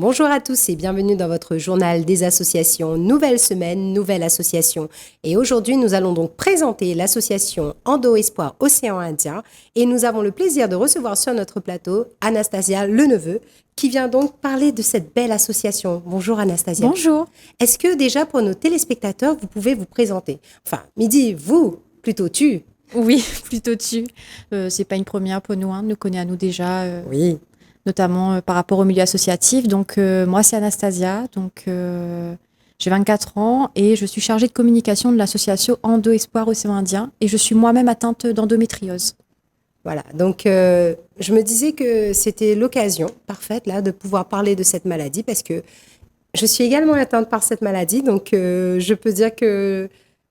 Bonjour à tous et bienvenue dans votre journal des associations. Nouvelle semaine, nouvelle association. Et aujourd'hui, nous allons donc présenter l'association Endo Espoir Océan Indien. Et nous avons le plaisir de recevoir sur notre plateau Anastasia Leneveu, qui vient donc parler de cette belle association. Bonjour Anastasia. Bonjour. Est-ce que déjà pour nos téléspectateurs, vous pouvez vous présenter? Enfin, Midi, vous, plutôt tu. Oui, plutôt tu. C'est pas une première pour nous, nous connaît à nous déjà. Oui. Notamment par rapport au milieu associatif. Donc, moi, c'est Anastasia. Donc, j'ai 24 ans et je suis chargée de communication de l'association Endo Espoir Océan Indien. Et je suis moi-même atteinte d'endométriose. Voilà, donc je me disais que c'était l'occasion parfaite là de pouvoir parler de cette maladie parce que je suis également atteinte par cette maladie. Donc, je peux dire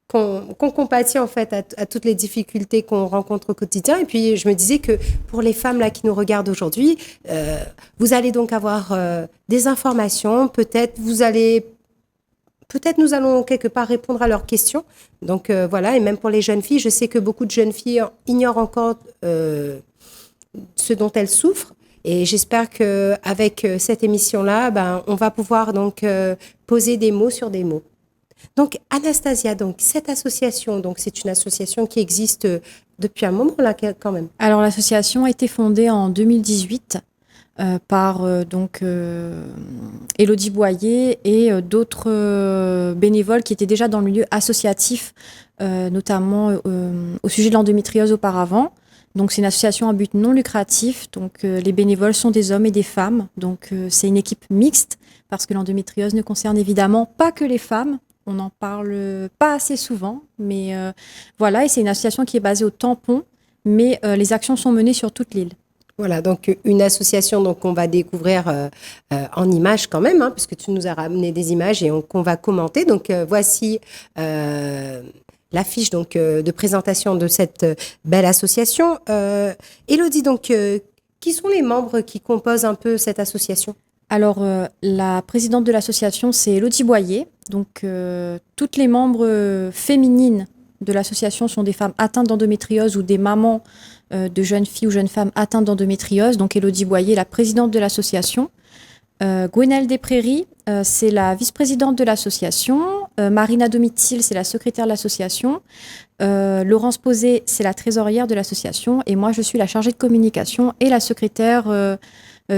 qu'on compatit en fait à toutes les difficultés qu'on rencontre au quotidien. Et puis, je me disais que pour les femmes là qui nous regardent aujourd'hui, vous allez donc avoir des informations. Peut-être nous allons quelque part répondre à leurs questions. Donc voilà, et même pour les jeunes filles, je sais que beaucoup de jeunes filles ignorent encore ce dont elles souffrent. Et j'espère qu'avec cette émission-là, on va pouvoir donc poser des mots sur des mots. Donc Anastasia, donc cette association, donc c'est une association qui existe depuis un moment là quand même. Alors l'association a été fondée en 2018 par Élodie Boyer et d'autres bénévoles qui étaient déjà dans le milieu associatif, notamment au sujet de l'endométriose auparavant. Donc c'est une association à but non lucratif. Donc les bénévoles sont des hommes et des femmes. Donc c'est une équipe mixte parce que l'endométriose ne concerne évidemment pas que les femmes. On n'en parle pas assez souvent, mais voilà. Et c'est une association qui est basée au Tampon, mais les actions sont menées sur toute l'île. Voilà, donc une association donc qu'on va découvrir en images quand même, puisque tu nous as ramené des images et qu'on va commenter. Donc voici l'affiche donc de présentation de cette belle association. Élodie, donc qui sont les membres qui composent un peu cette association? Alors, la présidente de l'association, c'est Élodie Boyer. Donc, toutes les membres féminines de l'association sont des femmes atteintes d'endométriose ou des mamans de jeunes filles ou jeunes femmes atteintes d'endométriose. Donc, Élodie Boyer, la présidente de l'association. Gwenelle Desprairies, c'est la vice-présidente de l'association. Marina Domitil, c'est la secrétaire de l'association. Laurence Posé, c'est la trésorière de l'association. Et moi, je suis la chargée de communication et la secrétaire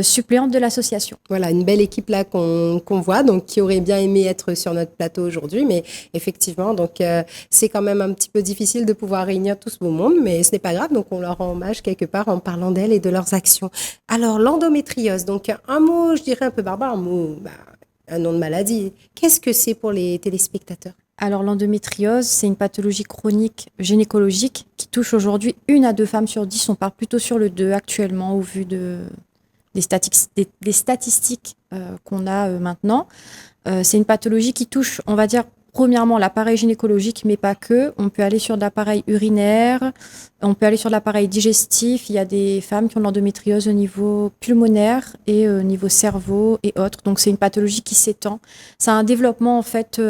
suppléante de l'association. Voilà, une belle équipe là qu'on voit, donc qui aurait bien aimé être sur notre plateau aujourd'hui, mais effectivement, donc c'est quand même un petit peu difficile de pouvoir réunir tout ce beau monde, mais ce n'est pas grave, donc on leur rend hommage quelque part en parlant d'elles et de leurs actions. Alors, l'endométriose, donc un mot, je dirais un peu barbare, un nom de maladie. Qu'est-ce que c'est pour les téléspectateurs? Alors, l'endométriose, c'est une pathologie chronique gynécologique qui touche aujourd'hui 1 à 2 femmes sur 10. On part plutôt sur le 2 actuellement au vu des statistiques qu'on a maintenant. C'est une pathologie qui touche, on va dire, premièrement l'appareil gynécologique, mais pas que. On peut aller sur l'appareil urinaire, on peut aller sur l'appareil digestif. Il y a des femmes qui ont de l'endométriose au niveau pulmonaire et au niveau cerveau et autres. Donc, c'est une pathologie qui s'étend. C'est un développement, en fait,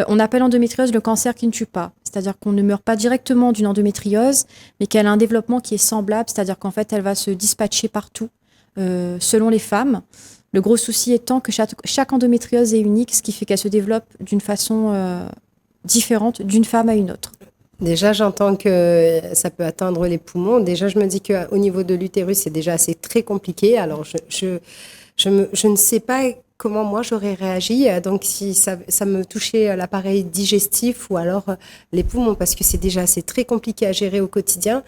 on appelle l'endométriose le cancer qui ne tue pas. C'est-à-dire qu'on ne meurt pas directement d'une endométriose, mais qu'elle a un développement qui est semblable, c'est-à-dire qu'en fait, elle va se dispatcher partout. Selon les femmes. Le gros souci étant que chaque endométriose est unique, ce qui fait qu'elle se développe d'une façon différente d'une femme à une autre. Déjà, j'entends que ça peut atteindre les poumons. Déjà, je me dis qu'au niveau de l'utérus, c'est très compliqué. Alors, je ne sais pas comment moi j'aurais réagi. Donc, si ça me touchait l'appareil digestif ou alors les poumons, parce que c'est très compliqué à gérer au quotidien.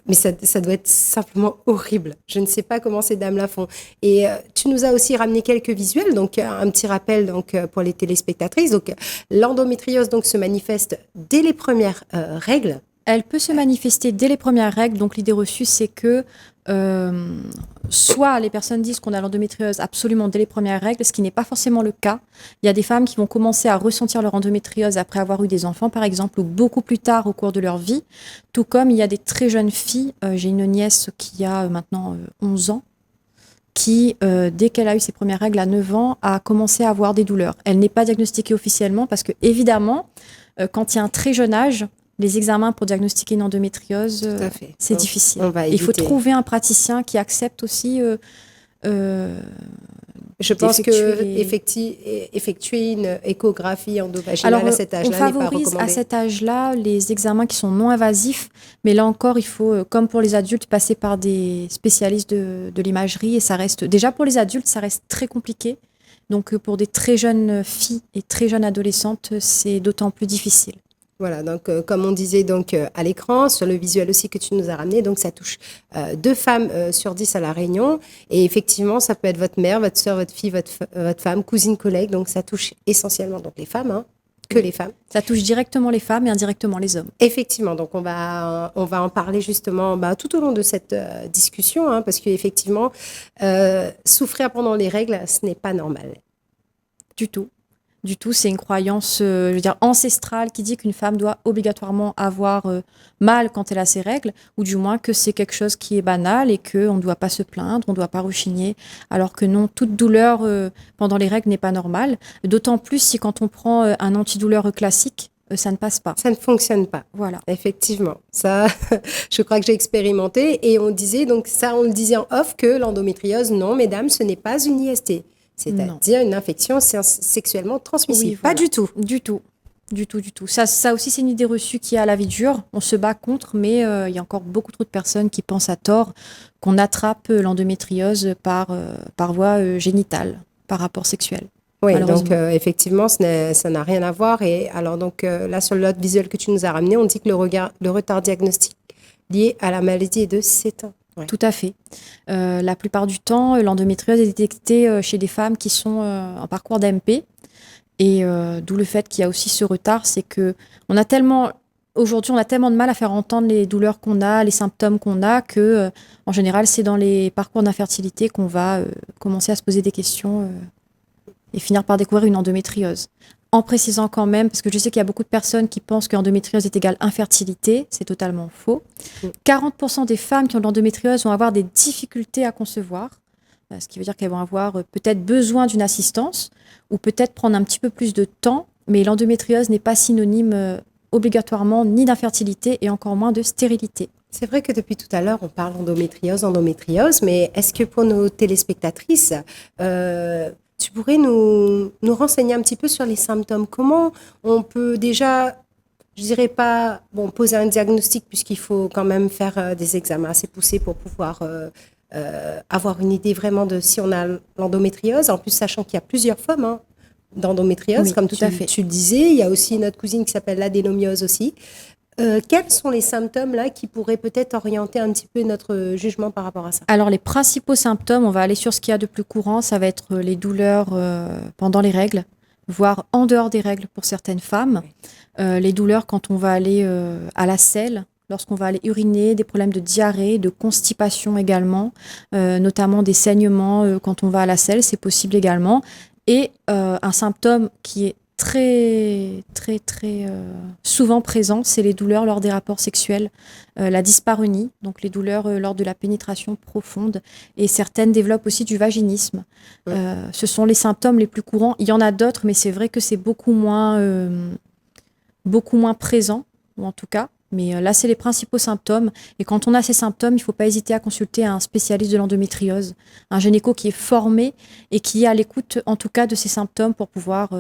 Mais ça doit être simplement horrible. Je ne sais pas comment ces dames-là font. Et tu nous as aussi ramené quelques visuels, donc un petit rappel donc, pour les téléspectatrices. Donc, l'endométriose donc, se manifeste dès les premières règles. Elle peut se manifester dès les premières règles. Donc, l'idée reçue, c'est que soit les personnes disent qu'on a l'endométriose absolument dès les premières règles, ce qui n'est pas forcément le cas. Il y a des femmes qui vont commencer à ressentir leur endométriose après avoir eu des enfants, par exemple, ou beaucoup plus tard au cours de leur vie. Tout comme il y a des très jeunes filles. J'ai une nièce qui a maintenant 11 ans, qui, dès qu'elle a eu ses premières règles à 9 ans, a commencé à avoir des douleurs. Elle n'est pas diagnostiquée officiellement parce que, évidemment, quand il y a un très jeune âge, les examens pour diagnostiquer une endométriose, c'est difficile. Il faut trouver un praticien qui accepte aussi Je pense d'effectuer effectuer une échographie endovaginale à cet âge-là on n'est pas favorise à recommandé. cet âge-là les examens qui sont non invasifs, mais là encore, il faut, comme pour les adultes, passer par des spécialistes de l'imagerie et ça reste, déjà pour les adultes, ça reste très compliqué. Donc pour des très jeunes filles et très jeunes adolescentes, c'est d'autant plus difficile. Voilà, donc comme on disait donc à l'écran, sur le visuel aussi que tu nous as ramené, donc ça touche 2 femmes sur 10 à La Réunion. Et effectivement, ça peut être votre mère, votre soeur, votre fille, votre femme, cousine, collègue. Donc ça touche essentiellement donc les femmes, hein, que les femmes. Ça touche directement les femmes et indirectement les hommes. Effectivement, donc on va en parler justement tout au long de cette discussion, hein, parce qu'effectivement, souffrir pendant les règles, ce n'est pas normal. Du tout. Du tout, c'est une croyance, je veux dire, ancestrale qui dit qu'une femme doit obligatoirement avoir mal quand elle a ses règles, ou du moins que c'est quelque chose qui est banal et qu'on ne doit pas se plaindre, on ne doit pas rechigner, alors que non, toute douleur pendant les règles n'est pas normale. D'autant plus si quand on prend un antidouleur classique, ça ne passe pas. Ça ne fonctionne pas. Voilà. Effectivement, ça, je crois que j'ai expérimenté et on disait, donc ça, on le disait en off que l'endométriose, non, mesdames, ce n'est pas une IST. C'est-à-dire une infection sexuellement transmissible. Oui, Pas voilà. du tout. Du tout. Du tout, du tout. Ça aussi, c'est une idée reçue qui est à la vie dure. On se bat contre, mais il y a encore beaucoup trop de personnes qui pensent à tort qu'on attrape l'endométriose par voie génitale, par rapport sexuel. Oui, donc effectivement, ça n'a rien à voir. Et alors, donc là, sur l'autre visuel que tu nous as ramené, on dit que le retard diagnostique lié à la maladie est de 7 ans. Ouais. Tout à fait. La plupart du temps, l'endométriose est détectée chez des femmes qui sont en parcours d'AMP. Et d'où le fait qu'il y a aussi ce retard, c'est que aujourd'hui, on a tellement de mal à faire entendre les douleurs qu'on a, les symptômes qu'on a, que en général, c'est dans les parcours d'infertilité qu'on va commencer à se poser des questions et finir par découvrir une endométriose. En précisant quand même, parce que je sais qu'il y a beaucoup de personnes qui pensent que l'endométriose est égale infertilité, c'est totalement faux. 40% des femmes qui ont de l'endométriose vont avoir des difficultés à concevoir, ce qui veut dire qu'elles vont avoir peut-être besoin d'une assistance ou peut-être prendre un petit peu plus de temps, mais l'endométriose n'est pas synonyme obligatoirement ni d'infertilité et encore moins de stérilité. C'est vrai que depuis tout à l'heure, on parle endométriose, mais est-ce que pour nos téléspectatrices, tu pourrais nous renseigner un petit peu sur les symptômes? Comment on peut déjà, je dirais pas, poser un diagnostic puisqu'il faut quand même faire des examens assez poussés pour pouvoir avoir une idée vraiment de si on a l'endométriose, en plus sachant qu'il y a plusieurs formes d'endométriose, oui, comme tu le disais. Il y a aussi notre cousine qui s'appelle l'adénomiose aussi. Quels sont les symptômes là qui pourraient peut-être orienter un petit peu notre jugement par rapport à ça? Alors les principaux symptômes, on va aller sur ce qu'il y a de plus courant, ça va être les douleurs pendant les règles, voire en dehors des règles pour certaines femmes. Les douleurs quand on va aller à la selle, lorsqu'on va aller uriner, des problèmes de diarrhée, de constipation également, notamment des saignements quand on va à la selle, c'est possible également. Et un symptôme qui est très souvent présent, c'est les douleurs lors des rapports sexuels, la dyspareunie, donc les douleurs lors de la pénétration profonde, et certaines développent aussi du vaginisme. Ce sont les symptômes les plus courants. Il y en a d'autres, mais c'est vrai que c'est beaucoup moins présent, ou en tout cas. Mais là, c'est les principaux symptômes. Et quand on a ces symptômes, il ne faut pas hésiter à consulter un spécialiste de l'endométriose, un gynéco qui est formé et qui est à l'écoute, en tout cas, de ces symptômes pour pouvoir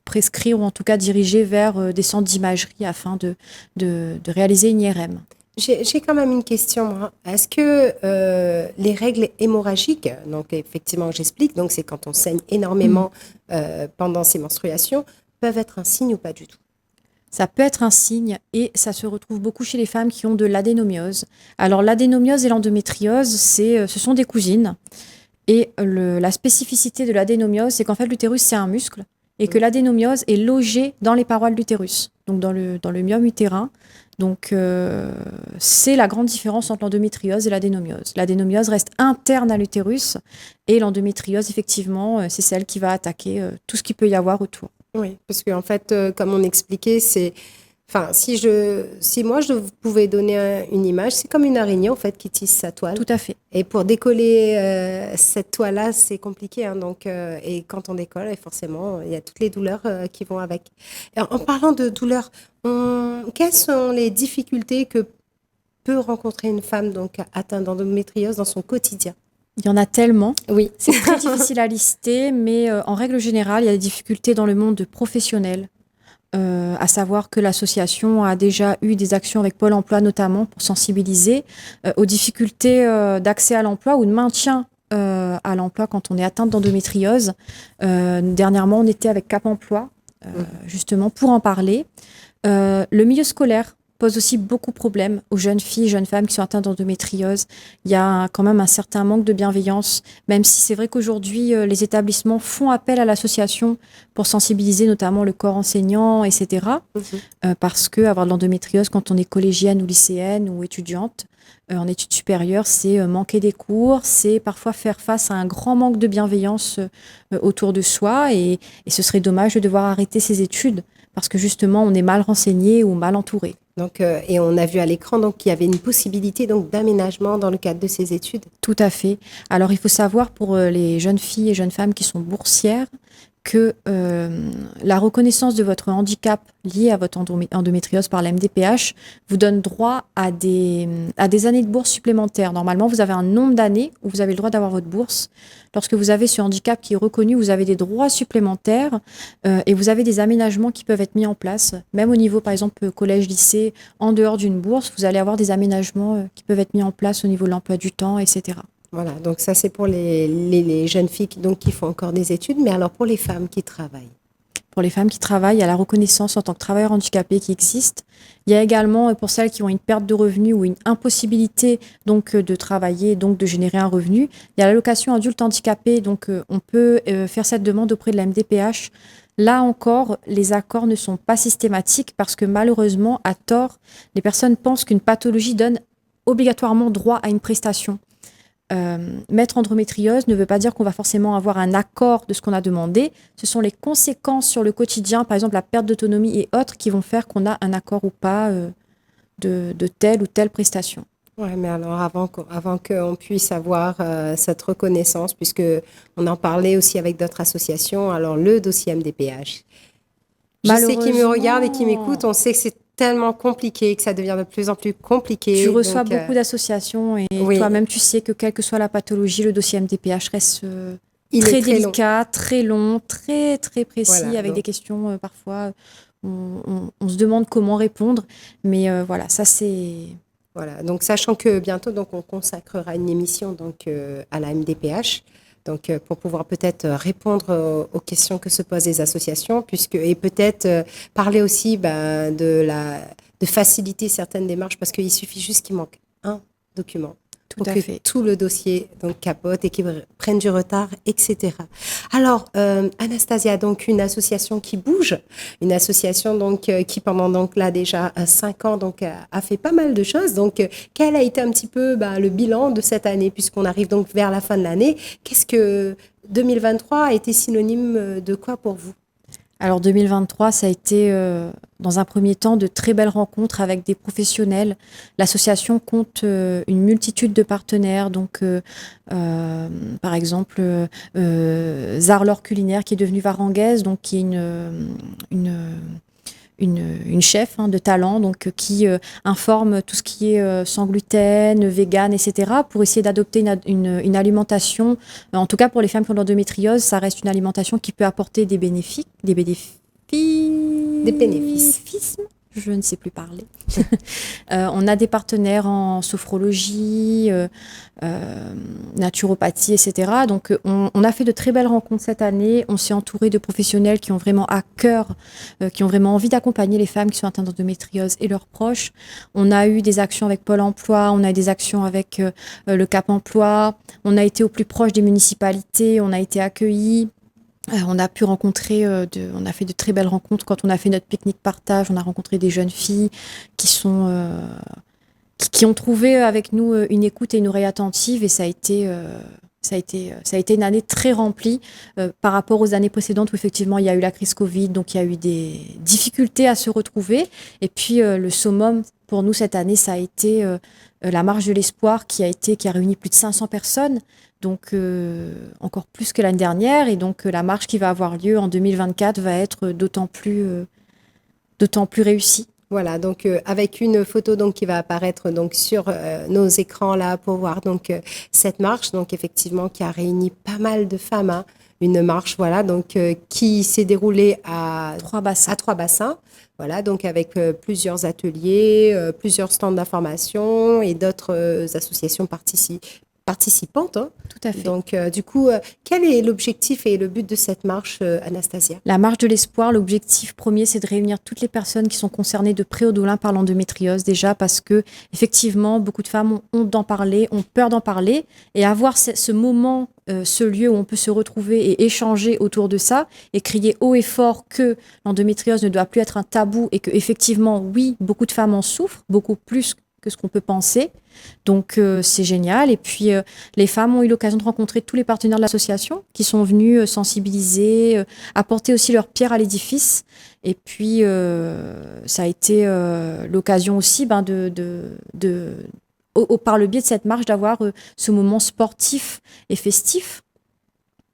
prescrire ou en tout cas diriger vers des centres d'imagerie afin de réaliser une IRM. J'ai quand même une question. Est-ce que les règles hémorragiques, donc effectivement, j'explique, donc c'est quand on saigne énormément pendant ces menstruations, peuvent être un signe ou pas du tout? Ça peut être un signe et ça se retrouve beaucoup chez les femmes qui ont de l'adénomiose. Alors l'adénomiose et l'endométriose, ce sont des cousines. Et la spécificité de l'adénomiose, c'est qu'en fait l'utérus, c'est un muscle et que l'adénomiose est logée dans les parois de l'utérus, donc dans le myome utérin. Donc c'est la grande différence entre l'endométriose et l'adénomiose. L'adénomiose reste interne à l'utérus et l'endométriose, effectivement, c'est celle qui va attaquer tout ce qu'il peut y avoir autour. Oui, parce qu'en fait, comme on expliquait, si moi je pouvais donner une image, c'est comme une araignée en fait qui tisse sa toile. Tout à fait. Et pour décoller cette toile-là, c'est compliqué. Donc, et quand on décolle, forcément, il y a toutes les douleurs qui vont avec. Alors, en parlant de douleurs, quelles sont les difficultés que peut rencontrer une femme donc atteinte d'endométriose dans son quotidien? Il y en a tellement. Oui. C'est très difficile à lister, mais en règle générale, il y a des difficultés dans le monde professionnel. À savoir que l'association a déjà eu des actions avec Pôle emploi notamment pour sensibiliser aux difficultés d'accès à l'emploi ou de maintien à l'emploi quand on est atteinte d'endométriose. Dernièrement, on était avec Cap Emploi justement pour en parler. Le milieu scolaire pose aussi beaucoup de problèmes aux jeunes filles, jeunes femmes qui sont atteintes d'endométriose. Il y a quand même un certain manque de bienveillance, même si c'est vrai qu'aujourd'hui, les établissements font appel à l'association pour sensibiliser notamment le corps enseignant, etc. Parce que avoir de l'endométriose quand on est collégienne ou lycéenne ou étudiante, en études supérieures, c'est manquer des cours, c'est parfois faire face à un grand manque de bienveillance autour de soi et ce serait dommage de devoir arrêter ses études parce que justement, on est mal renseigné ou mal entouré. Donc, et on a vu à l'écran donc qu'il y avait une possibilité donc d'aménagement dans le cadre de ces études. Tout à fait. Alors, il faut savoir pour les jeunes filles et jeunes femmes qui sont boursières que la reconnaissance de votre handicap lié à votre endométriose par la MDPH vous donne droit à des années de bourse supplémentaires. Normalement, vous avez un nombre d'années où vous avez le droit d'avoir votre bourse. Lorsque vous avez ce handicap qui est reconnu, vous avez des droits supplémentaires et vous avez des aménagements qui peuvent être mis en place. Même au niveau, par exemple, collège, lycée, en dehors d'une bourse, vous allez avoir des aménagements qui peuvent être mis en place au niveau de l'emploi du temps, etc. Voilà, donc ça c'est pour les jeunes filles qui font encore des études, mais alors pour les femmes qui travaillent? Pour les femmes qui travaillent, il y a la reconnaissance en tant que travailleur handicapé qui existe. Il y a également pour celles qui ont une perte de revenus ou une impossibilité donc de travailler, donc de générer un revenu. Il y a l'allocation adulte handicapé, donc on peut faire cette demande auprès de la MDPH. Là encore, les accords ne sont pas systématiques parce que malheureusement, à tort, les personnes pensent qu'une pathologie donne obligatoirement droit à une prestation. Mettre endométriose ne veut pas dire qu'on va forcément avoir un accord de ce qu'on a demandé. Ce sont les conséquences sur le quotidien, par exemple la perte d'autonomie et autres, qui vont faire qu'on a un accord ou pas de telle ou telle prestation. Oui, mais alors avant qu'on puisse avoir cette reconnaissance, puisque on en parlait aussi avec d'autres associations, alors le dossier MDPH. Je sais qui me regarde et qui m'écoute, on sait que c'est tellement compliqué, que ça devient de plus en plus compliqué. Tu reçois beaucoup d'associations et oui. toi-même, tu sais que quelle que soit la pathologie, le dossier MDPH reste très délicat, très long, très précis, voilà, avec des questions parfois, on se demande comment répondre. Mais voilà, ça c'est... Voilà, donc sachant que bientôt donc, on consacrera une émission donc, à la MDPH, donc, pour pouvoir peut-être répondre aux questions que se posent les associations, et peut-être parler aussi de faciliter certaines démarches, parce qu'il suffit juste qu'il manque un document. Tout à fait. Tout le dossier donc, capote et qu'il prenne du retard, etc. Alors, Anastasia, donc une association qui bouge, une association donc, qui pendant donc, là déjà 5 ans donc, a fait pas mal de choses. Donc, quel a été un petit peu le bilan de cette année, puisqu'on arrive donc vers la fin de l'année? Qu'est-ce que 2023 a été synonyme de quoi pour vous? Alors 2023, ça a été dans un premier temps de très belles rencontres avec des professionnels. L'association compte une multitude de partenaires, donc par exemple Zarlor Culinaire qui est devenue Varanguaise, donc qui est une chef de talent, donc qui informe tout ce qui est sans gluten, vegan, etc. pour essayer d'adopter une alimentation. En tout cas, pour les femmes qui ont l'endométriose, ça reste une alimentation qui peut apporter des bénéfices. Je ne sais plus parler. On a des partenaires en sophrologie, naturopathie, etc. Donc, on a fait de très belles rencontres cette année. On s'est entouré de professionnels qui ont vraiment à cœur, qui ont vraiment envie d'accompagner les femmes qui sont atteintes d'endométriose et leurs proches. On a eu des actions avec Pôle emploi, on a eu des actions avec le Cap emploi. On a été au plus proche des municipalités, on a été accueillis. On a pu rencontrer, on a fait de très belles rencontres quand on a fait notre pique-nique partage. On a rencontré des jeunes filles qui ont trouvé avec nous une écoute et une oreille attentive, et ça a été une année très remplie par rapport aux années précédentes où effectivement il y a eu la crise Covid, donc il y a eu des difficultés à se retrouver. Et puis le summum pour nous cette année, ça a été la marche de l'espoir qui a réuni plus de 500 personnes. Donc encore plus que l'année dernière, et donc la marche qui va avoir lieu en 2024 va être d'autant plus réussie. Voilà, donc avec une photo donc qui va apparaître donc sur nos écrans là pour voir donc cette marche donc effectivement qui a réuni pas mal de femmes, hein. Une marche voilà donc qui s'est déroulée Trois bassins. à trois bassins, voilà donc avec plusieurs ateliers, plusieurs stands d'information et d'autres associations participantes, hein. Tout à fait. Donc du coup, quel est l'objectif et le but de cette marche, Anastasia? La marche de l'espoir, l'objectif premier, c'est de réunir toutes les personnes qui sont concernées de près ou de loin par l'endométriose, déjà parce que effectivement, beaucoup de femmes ont honte d'en parler, ont peur d'en parler, et avoir ce moment, ce lieu où on peut se retrouver et échanger autour de ça, et crier haut et fort que l'endométriose ne doit plus être un tabou et que effectivement, oui, beaucoup de femmes en souffrent, beaucoup plus que ce qu'on peut penser. Donc c'est génial. Et puis les femmes ont eu l'occasion de rencontrer tous les partenaires de l'association qui sont venus sensibiliser, apporter aussi leur pierre à l'édifice. Et puis ça a été l'occasion aussi par le biais de cette marche d'avoir ce moment sportif et festif.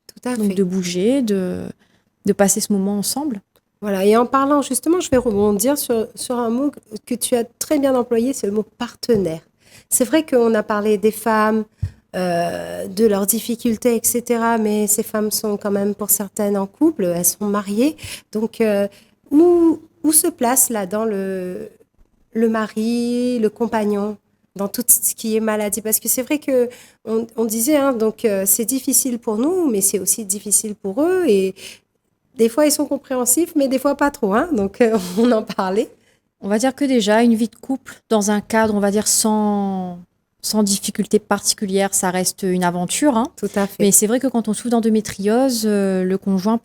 Tout à Donc fait. de bouger, de passer ce moment ensemble. Voilà, et en parlant justement, je vais rebondir sur un mot que tu as très bien employé, c'est le mot partenaire. C'est vrai qu'on a parlé des femmes, de leurs difficultés, etc., mais ces femmes sont quand même pour certaines en couple, elles sont mariées. Donc, où se place là-dedans le mari, le compagnon, dans tout ce qui est maladie? Parce que c'est vrai que on disait, hein, donc c'est difficile pour nous, mais c'est aussi difficile pour eux. Et des fois, ils sont compréhensifs, mais des fois pas trop, hein. Donc, on en parlait. On va dire que déjà, une vie de couple dans un cadre, on va dire, sans difficulté particulière, ça reste une aventure, hein. Tout à fait. Mais c'est vrai que quand on souffre d'endométriose, le conjoint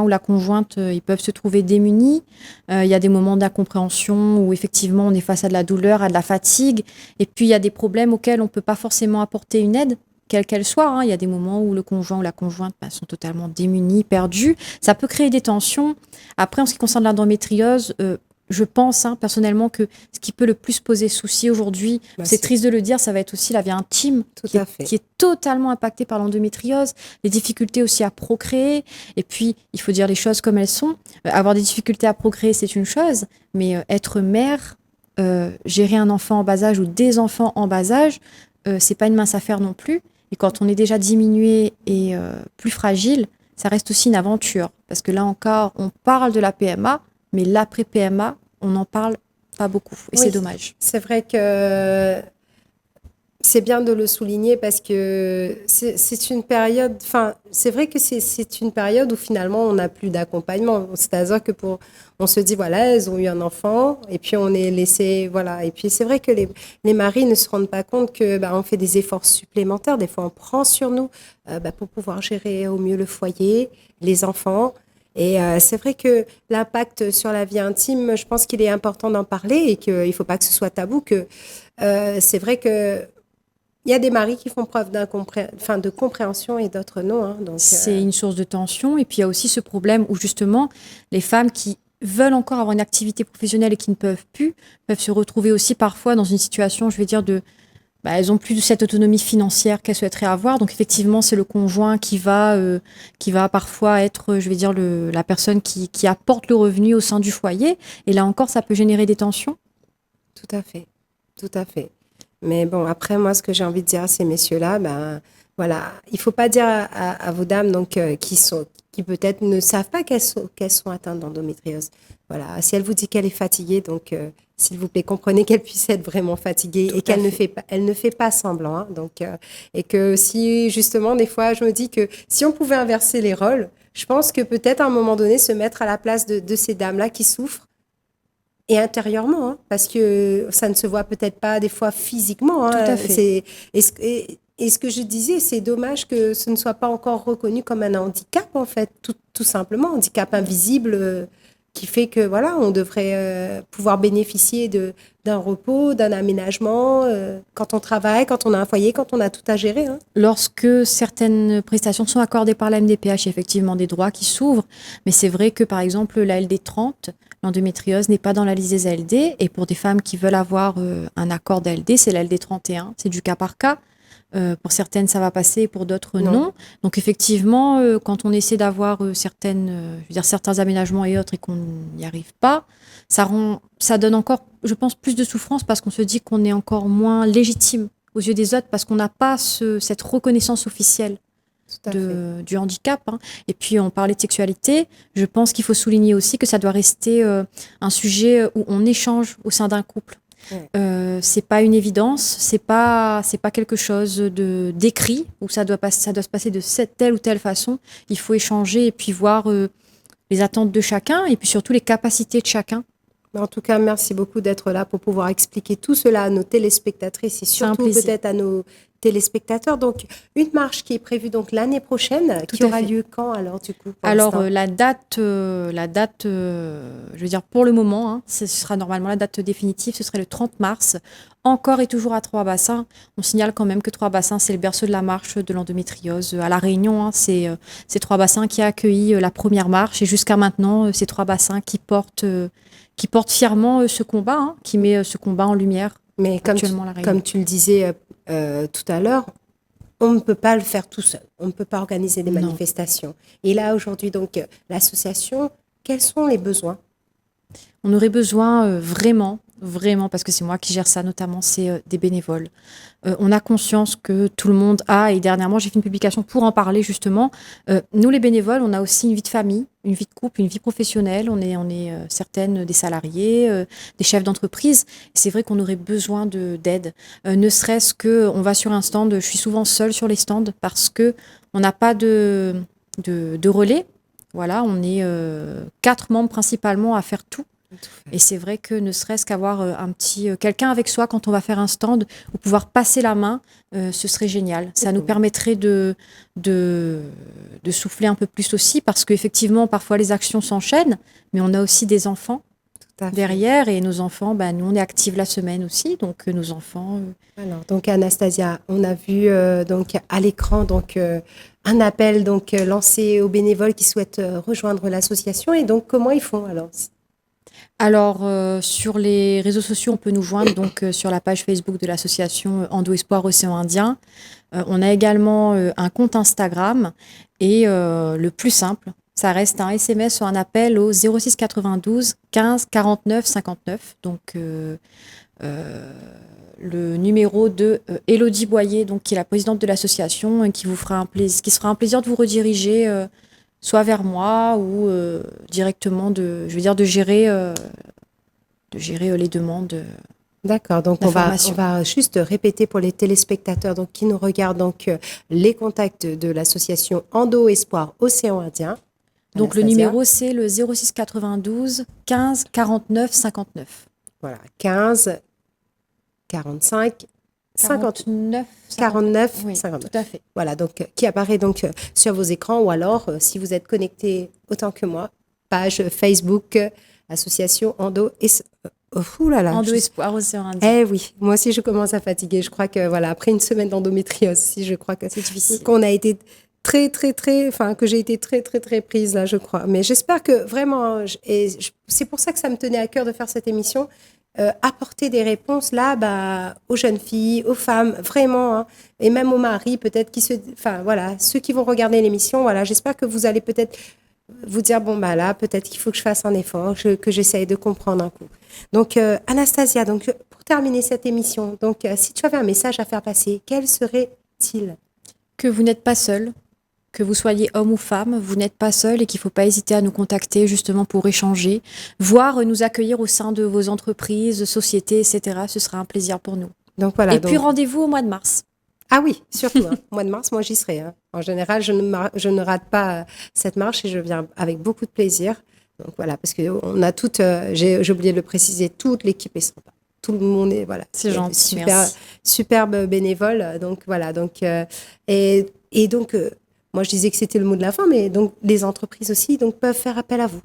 ou la conjointe, ils peuvent se trouver démunis. Il y a des moments d'incompréhension où effectivement on est face à de la douleur, à de la fatigue. Et puis il y a des problèmes auxquels on ne peut pas forcément apporter une aide, quelle qu'elle soit, hein. Il y a des moments où le conjoint ou la conjointe sont totalement démunis, perdus. Ça peut créer des tensions. Après, en ce qui concerne l'endométriose, je pense personnellement que ce qui peut le plus poser souci aujourd'hui, c'est triste de le dire, ça va être aussi la vie intime qui est totalement impactée par l'endométriose, les difficultés aussi à procréer. Et puis, il faut dire les choses comme elles sont. Avoir des difficultés à procréer, c'est une chose, mais être mère, gérer un enfant en bas âge ou des enfants en bas âge, c'est pas une mince affaire non plus. Et quand on est déjà diminué et plus fragile, ça reste aussi une aventure. Parce que là encore, on parle de la PMA, mais l'après-PMA, on n'en parle pas beaucoup. Et c'est dommage. C'est vrai que c'est bien de le souligner parce que c'est une période, enfin, c'est vrai que c'est une période où finalement on n'a plus d'accompagnement. C'est-à-dire que on se dit, voilà, elles ont eu un enfant et puis on est laissé, voilà. Et puis c'est vrai que les maris ne se rendent pas compte que on fait des efforts supplémentaires. Des fois, on prend sur nous pour pouvoir gérer au mieux le foyer, les enfants. Et c'est vrai que l'impact sur la vie intime, je pense qu'il est important d'en parler et qu'il ne faut pas que ce soit tabou. Que c'est vrai que il y a des maris qui font preuve de compréhension et d'autres non, hein. Donc, c'est une source de tension. Et puis, il y a aussi ce problème où, justement, les femmes qui veulent encore avoir une activité professionnelle et qui ne peuvent plus, peuvent se retrouver aussi parfois dans une situation, je vais dire, elles n'ont plus de cette autonomie financière qu'elles souhaiteraient avoir. Donc, effectivement, c'est le conjoint qui va parfois être, je vais dire, la personne qui apporte le revenu au sein du foyer. Et là encore, ça peut générer des tensions. Tout à fait. Tout à fait. Mais bon, après, moi, ce que j'ai envie de dire à ces messieurs-là, voilà, il ne faut pas dire à vos dames donc, qui peut-être ne savent pas qu'elles sont atteintes d'endométriose. Voilà, si elle vous dit qu'elle est fatiguée, donc s'il vous plaît, comprenez qu'elle puisse être vraiment fatiguée et qu'elle ne fait pas semblant, hein. Donc, et que si, justement, des fois, je me dis que si on pouvait inverser les rôles, je pense que peut-être à un moment donné, se mettre à la place de ces dames-là qui souffrent, et intérieurement, hein, parce que ça ne se voit peut-être pas des fois physiquement, hein. Tout à fait. Et ce que je disais, c'est dommage que ce ne soit pas encore reconnu comme un handicap, en fait, tout simplement, handicap invisible qui fait que voilà, on devrait pouvoir bénéficier d'un repos, d'un aménagement quand on travaille, quand on a un foyer, quand on a tout à gérer, hein. Lorsque certaines prestations sont accordées par la MDPH, il y a effectivement des droits qui s'ouvrent, mais c'est vrai que par exemple la LD 30, l'endométriose n'est pas dans la liste des ALD, et pour des femmes qui veulent avoir un accord d'ALD, c'est la LD 31, c'est du cas par cas. Pour certaines, ça va passer, pour d'autres, Non. non. Donc effectivement, quand on essaie d'avoir certains aménagements et autres et qu'on n'y arrive pas, ça donne encore, je pense, plus de souffrance parce qu'on se dit qu'on est encore moins légitime aux yeux des autres parce qu'on n'a pas cette reconnaissance officielle Tout à fait. du handicap, hein. Et puis, on parlait de sexualité. Je pense qu'il faut souligner aussi que ça doit rester un sujet où on échange au sein d'un couple. Ouais. C'est pas une évidence, c'est pas quelque chose d'écrit où ça doit se passer de telle ou telle façon. Il faut échanger et puis voir les attentes de chacun et puis surtout les capacités de chacun. Mais en tout cas, merci beaucoup d'être là pour pouvoir expliquer tout cela à nos téléspectatrices et C'est un surtout plaisir. peut-être à nos téléspectateurs. Donc, une marche qui est prévue donc l'année prochaine, Tout qui à aura fait. lieu quand alors du coup pour Alors, l'instant? je veux dire, pour le moment, hein, ce sera normalement la date définitive, ce serait le 30 mars, encore et toujours à Trois-Bassins. On signale quand même que Trois-Bassins, c'est le berceau de la marche de l'endométriose. À La Réunion, hein, c'est Trois-Bassins qui a accueilli la première marche et jusqu'à maintenant, c'est Trois-Bassins qui porte fièrement ce combat, hein, qui met ce combat en lumière Mais actuellement à La Réunion. comme tu le disais tout à l'heure, on ne peut pas le faire tout seul. On ne peut pas organiser des Non. manifestations. Et là, aujourd'hui, donc, l'association, quels sont les besoins? On aurait besoin vraiment, parce que c'est moi qui gère ça notamment, c'est des bénévoles. On a conscience que tout le monde a, et dernièrement j'ai fait une publication pour en parler justement. Nous les bénévoles, on a aussi une vie de famille, une vie de couple, une vie professionnelle. On est certaines des salariés, des chefs d'entreprise. C'est vrai qu'on aurait besoin d'aide. Ne serait-ce que, on va sur un stand, je suis souvent seule sur les stands parce que on n'a pas de relais. Voilà, on est 4 membres principalement à faire tout. Et c'est vrai que ne serait-ce qu'avoir quelqu'un avec soi quand on va faire un stand ou pouvoir passer la main, ce serait génial. Ça nous permettrait de souffler un peu plus aussi parce qu'effectivement, parfois les actions s'enchaînent, mais on a aussi des enfants Tout à fait. derrière et nos enfants, nous on est actifs la semaine aussi, donc nos enfants. Alors, donc Anastasia, on a vu donc à l'écran donc un appel donc lancé aux bénévoles qui souhaitent rejoindre l'association et donc comment ils font alors? Alors, sur les réseaux sociaux, on peut nous joindre donc sur la page Facebook de l'association Endo Espoir Océan Indien. On a également un compte Instagram et le plus simple, ça reste un SMS ou un appel au 06 92 15 49 59. Donc, le numéro de Élodie Boyer, donc, qui est la présidente de l'association et qui se fera un plaisir de vous rediriger soit vers moi ou directement de gérer les demandes. D'accord, donc on d'information. va juste répéter pour les téléspectateurs donc, qui nous regardent donc, les contacts de l'association Endo Espoir Océan Indien. Donc le Anastasia. numéro, c'est le 06 92 15 49 59. Voilà, 15 45 50 49 49 Oui, 59. tout à fait. Voilà, donc qui apparaît donc sur vos écrans ou alors si vous êtes connecté autant que moi, page Facebook association Endo ouh là là, Endo Espoir Océan Indien. Eh oui, moi aussi je commence à fatiguer. Je crois que voilà, après une semaine d'endométriose, si je crois que C'est difficile. qu'on a été très enfin que j'ai été très prise là, je crois. Mais j'espère que vraiment, c'est pour ça que ça me tenait à cœur de faire cette émission, apporter des réponses là, aux jeunes filles, aux femmes, vraiment, hein, et même aux maris peut-être enfin voilà, ceux qui vont regarder l'émission, voilà, j'espère que vous allez peut-être vous dire bon là peut-être qu'il faut que je fasse un effort, que j'essaye de comprendre un coup. Donc Anastasia, donc pour terminer cette émission, donc si tu avais un message à faire passer, quel serait-il? Que vous n'êtes pas seul, que vous soyez homme ou femme, vous n'êtes pas seul et qu'il ne faut pas hésiter à nous contacter justement pour échanger, voire nous accueillir au sein de vos entreprises, sociétés, etc. Ce sera un plaisir pour nous. Donc voilà. Et puis rendez-vous au mois de mars. Ah oui, surtout. Mois de mars, moi j'y serai. Hein. En général, je ne rate pas cette marche et je viens avec beaucoup de plaisir. Donc voilà, parce qu'on a toutes, j'ai oublié de le préciser, toute l'équipe est sympa. Tout le monde est, voilà. C'est gentil, merci. Superbe bénévole. Donc voilà, donc, et donc, moi je disais que c'était le mot de la fin, mais donc les entreprises aussi donc, peuvent faire appel à vous.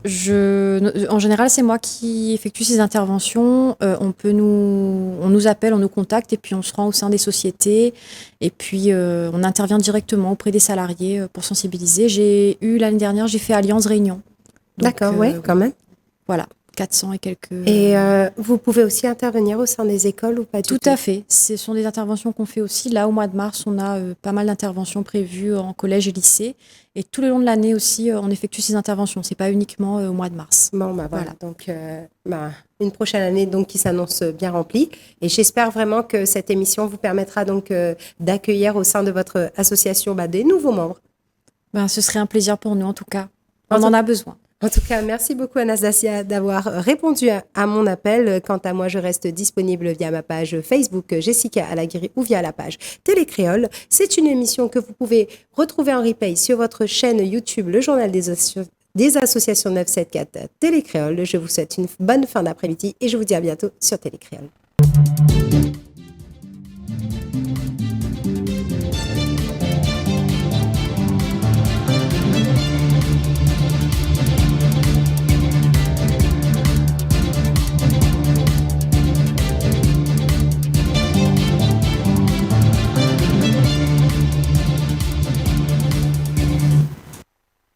En général, c'est moi qui effectue ces interventions. On nous appelle, on nous contacte et puis on se rend au sein des sociétés et puis on intervient directement auprès des salariés pour sensibiliser. L'année dernière, j'ai fait Alliance Réunion. D'accord, ouais, quand même. Voilà. 400 et quelques. Et vous pouvez aussi intervenir au sein des écoles ou pas du tout? Tout à fait. Ce sont des interventions qu'on fait aussi. Là, au mois de mars, on a pas mal d'interventions prévues en collège et lycée. Et tout le long de l'année aussi, on effectue ces interventions. C'est pas uniquement au mois de mars. Bon, bah voilà. Donc, une prochaine année donc, qui s'annonce bien remplie. Et j'espère vraiment que cette émission vous permettra donc d'accueillir au sein de votre association des nouveaux membres. Ce serait un plaisir pour nous, en tout cas. On en a besoin. En tout cas, merci beaucoup Anastasia d'avoir répondu à mon appel. Quant à moi, je reste disponible via ma page Facebook Jessica Alaguiri ou via la page Télécréole. C'est une émission que vous pouvez retrouver en replay sur votre chaîne YouTube, le journal des associations 974 Télécréole. Je vous souhaite une bonne fin d'après-midi et je vous dis à bientôt sur Télécréole.